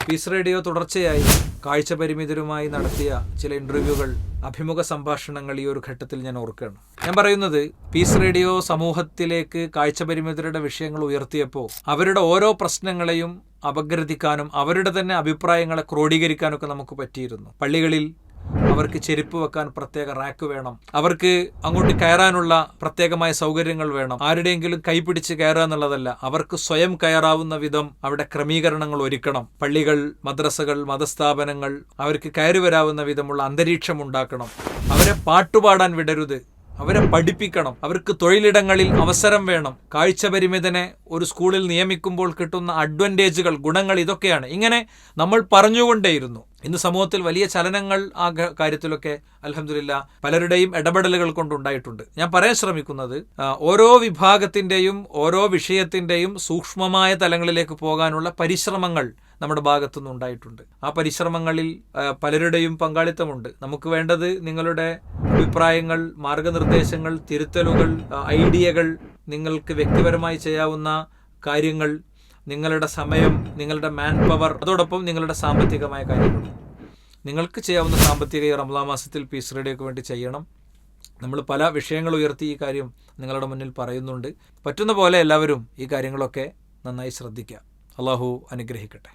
Piece radio തുടർച്ചയായി കാഴ്ച പരിമിതരുമായി നടത്തിയ ചില ഇന്റർവ്യൂകൾ, അഭിമുഖ സംഭാഷണങ്ങൾ ഈ ഒരു ഘട്ടത്തിൽ ഞാൻ ഓർക്കുകയാണ്. ഞാൻ പറയുന്നത്, പീസ് റേഡിയോ സമൂഹത്തിലേക്ക് കാഴ്ച പരിമിതരുടെ വിഷയങ്ങൾ ഉയർത്തിയപ്പോൾ അവരുടെ ഓരോ പ്രശ്നങ്ങളെയും അപഗ്രഥിക്കാനും അവരുടെ തന്നെ അഭിപ്രായങ്ങളെ ക്രോഡീകരിക്കാനൊക്കെ നമുക്ക് പറ്റിയിരുന്നു. പള്ളികളിൽ അവർക്ക് ചെരുപ്പ് വെക്കാൻ പ്രത്യേക റാക്ക് വേണം, അവർക്ക് അങ്ങോട്ട് കയറാനുള്ള പ്രത്യേകമായ സൗകര്യങ്ങൾ വേണം, ആരുടെയെങ്കിലും കൈപിടിച്ച് കയറുക എന്നുള്ളതല്ല, അവർക്ക് സ്വയം കയറാവുന്ന വിധം അവിടെ ക്രമീകരണങ്ങൾ ഒരുക്കണം. പള്ളികൾ, മദ്രസകൾ, മതസ്ഥാപനങ്ങൾ അവർക്ക് കയറി വരാവുന്ന വിധമുള്ള അന്തരീക്ഷം ഉണ്ടാക്കണം. അവരെ പാട്ടുപാടാൻ വിടരുത്, അവരെ പഠിപ്പിക്കണം. അവർക്ക് തൊഴിലിടങ്ങളിൽ അവസരം വേണം. കാഴ്ച പരിമിതനെ ഒരു സ്കൂളിൽ നിയമിക്കുമ്പോൾ കിട്ടുന്ന അഡ്വാൻറ്റേജുകൾ, ഗുണങ്ങൾ ഇതൊക്കെയാണ്. ഇങ്ങനെ നമ്മൾ പറഞ്ഞുകൊണ്ടേയിരുന്നു. ഇന്ന് സമൂഹത്തിൽ വലിയ ചലനങ്ങൾ ആ കാര്യത്തിലൊക്കെ അൽഹംദുലില്ലാ പലരുടെയും ഇടപെടലുകൾ കൊണ്ടുണ്ടായിട്ടുണ്ട്. ഞാൻ പറയാൻ ശ്രമിക്കുന്നത്, ഓരോ വിഭാഗത്തിൻ്റെയും ഓരോ വിഷയത്തിൻ്റെയും സൂക്ഷ്മമായ തലങ്ങളിലേക്ക് പോകാനുള്ള പരിശ്രമങ്ങൾ നമ്മുടെ ഭാഗത്തുനിന്ന് ഉണ്ടായിട്ടുണ്ട്. ആ പരിശ്രമങ്ങളിൽ പലരുടെയും പങ്കാളിത്തമുണ്ട്. നമുക്ക് വേണ്ടത് നിങ്ങളുടെ അഭിപ്രായങ്ങൾ, മാർഗനിർദ്ദേശങ്ങൾ, തിരുത്തലുകൾ, ഐഡിയകൾ, നിങ്ങൾക്ക് വ്യക്തിപരമായി ചെയ്യാവുന്ന കാര്യങ്ങൾ, നിങ്ങളുടെ സമയം, നിങ്ങളുടെ മാൻ പവർ, അതോടൊപ്പം നിങ്ങളുടെ സാമ്പത്തികമായ കാര്യങ്ങൾ. നിങ്ങൾക്ക് ചെയ്യാവുന്ന സാമ്പത്തിക ഈ റമദാൻ മാസത്തിൽ പീസ് റേഡിയോക്ക് വേണ്ടി ചെയ്യണം. നമ്മൾ പല വിഷയങ്ങൾ ഉയർത്തി ഈ കാര്യം നിങ്ങളുടെ മുന്നിൽ പറയുന്നുണ്ട്. പറ്റുന്ന പോലെ എല്ലാവരും ഈ കാര്യങ്ങളൊക്കെ നന്നായി ശ്രദ്ധിക്കുക. അള്ളാഹു അനുഗ്രഹിക്കട്ടെ.